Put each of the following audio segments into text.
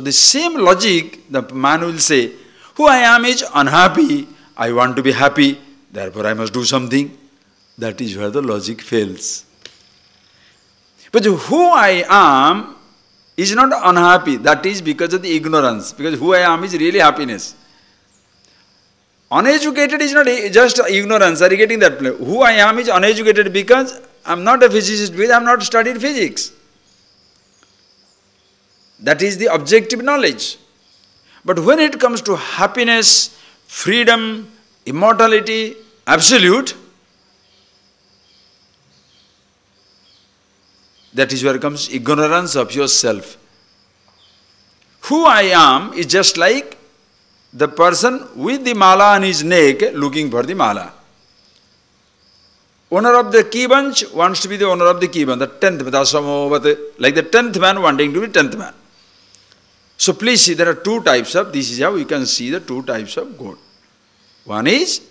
the same logic, the man will say, who I am is unhappy, I want to be happy, therefore I must do something. That is where the logic fails. But who I am is not unhappy, that is because of the ignorance, because who I am is really happiness. Uneducated is not just ignorance, are you getting that? Who I am is uneducated because I am not a physicist, because I have not studied physics. That is the objective knowledge. But when it comes to happiness, freedom, immortality, absolute, that is where comes ignorance of yourself. Who I am is just like the person with the mala on his neck looking for the mala. Owner of the key bunch wants to be the owner of the key bunch, the 10th, like the 10th man wanting to be 10th man. So please see, there are two types of, this is how you can see the two types of God. One is,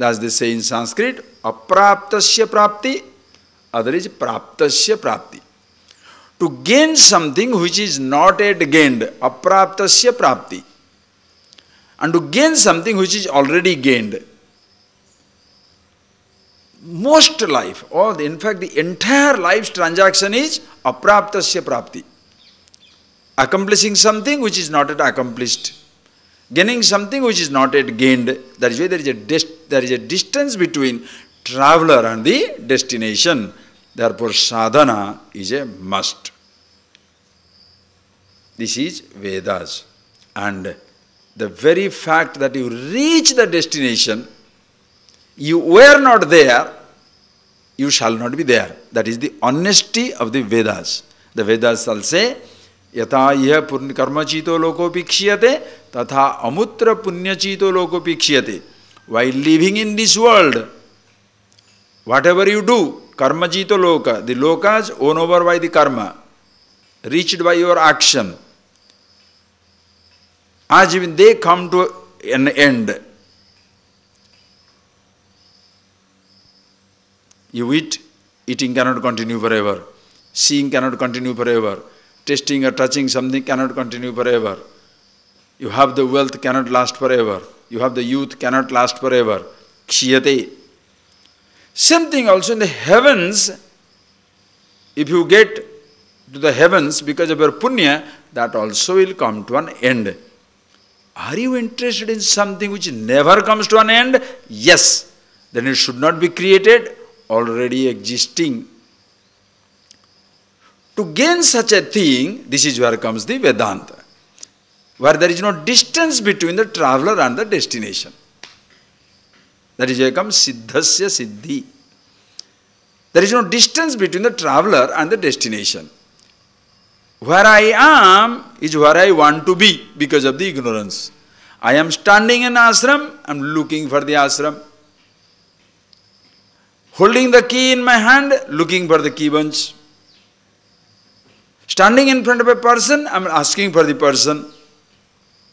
as they say in Sanskrit, apraptasya prapti, other is praptasya prapti. To gain something which is not yet gained, apraptasya prapti. And to gain something which is already gained. Most life, or in fact the entire life's transaction is apraptasya prapti. Accomplishing something which is not yet accomplished. Gaining something which is not yet gained. That is why there is a distance between traveler and the destination. Therefore sadhana is a must. This is Vedas. And the very fact that you reach the destination, you were not there, you shall not be there. That is the honesty of the Vedas. The Vedas shall say, Yata iha karma chito loko pikshiyate, tatha amutra punya chito loko pikshiyate. While living in this world, whatever you do, karma chito loka, the lokas owned over by the karma, reached by your action, as even they come to an end. You eat, eating cannot continue forever. Seeing cannot continue forever. Tasting or touching something cannot continue forever. You have the wealth, cannot last forever. You have the youth, cannot last forever. Kshiyate. Same thing also in the heavens. If you get to the heavens because of your punya, that also will come to an end. Are you interested in something which never comes to an end? Yes. Then it should not be created, already existing. To gain such a thing, this is where comes the Vedanta, where there is no distance between the traveler and the destination. That is where comes Siddhasya Siddhi. There is no distance between the traveler and the destination. Where I am is where I want to be because of the ignorance. I am standing in ashram, I am looking for the ashram. Holding the key in my hand, looking for the key bunch. Standing in front of a person, I am asking for the person.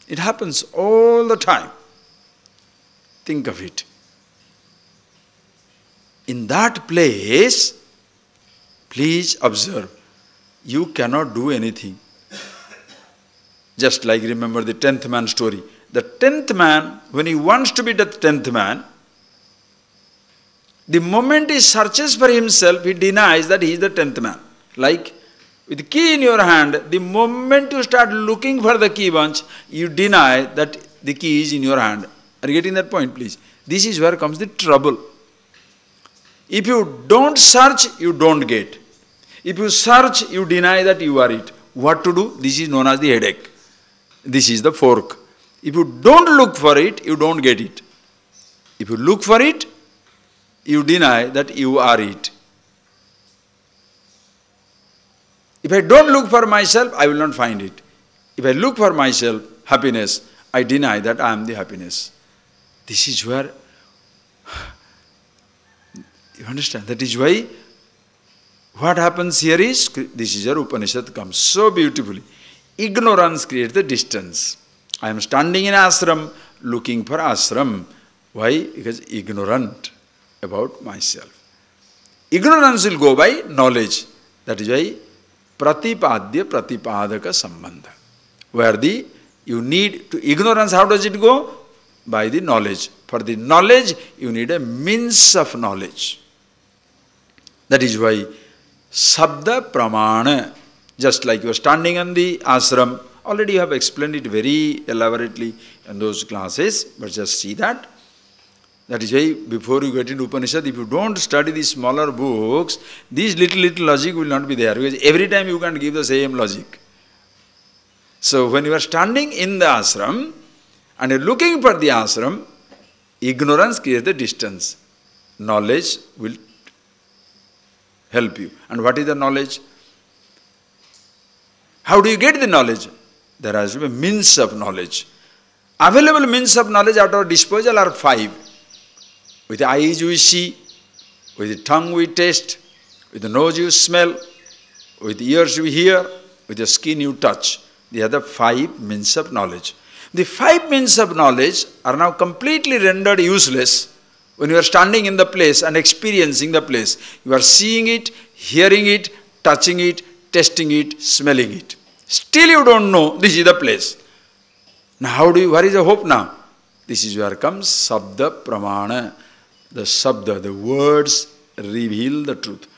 It happens all the time. Think of it. In that place, please observe, you cannot do anything. Just like remember the 10th man story. The 10th man, when he wants to be the 10th man, the moment he searches for himself, he denies that he is the 10th man. Like with the key in your hand, the moment you start looking for the key bunch, you deny that the key is in your hand. Are you getting that point, please? This is where comes the trouble. If you don't search, you don't get. If you search, you deny that you are it. What to do? This is known as the headache. This is the fork. If you don't look for it, you don't get it. If you look for it, you deny that you are it. If I don't look for myself, I will not find it. If I look for myself, happiness, I deny that I am the happiness. This is where, you understand, that is why what happens here is, this is where Upanishad comes so beautifully. Ignorance creates the distance. I am standing in ashram, looking for ashram. Why? Because ignorant about myself. Ignorance will go by knowledge. That is why Pratipadya Pratipadaka Sambandha. where you need to ignorance, how does it go? By the knowledge. For the knowledge, you need a means of knowledge. That is why Sabda Pramana, just like you are standing in the ashram, already you have explained it very elaborately in those classes, but just see that. That is why before you get into Upanishad, if you don't study these smaller books, these little logic will not be there, because every time you can't give the same logic. So when you are standing in the ashram and you are looking for the ashram, ignorance creates the distance. Knowledge will help you. And what is the knowledge? How do you get the knowledge? There has to be a means of knowledge. Available means of knowledge at our disposal are 5. With the eyes we see, with the tongue we taste, with the nose you smell, with the ears you hear, with the skin you touch. These are the 5 means of knowledge. The 5 means of knowledge are now completely rendered useless when you are standing in the place and experiencing the place. You are seeing it, hearing it, touching it, tasting it, smelling it. Still you don't know this is the place. Now where is the hope now? This is where comes Sabda Pramana. The Sabda, the words reveal the truth.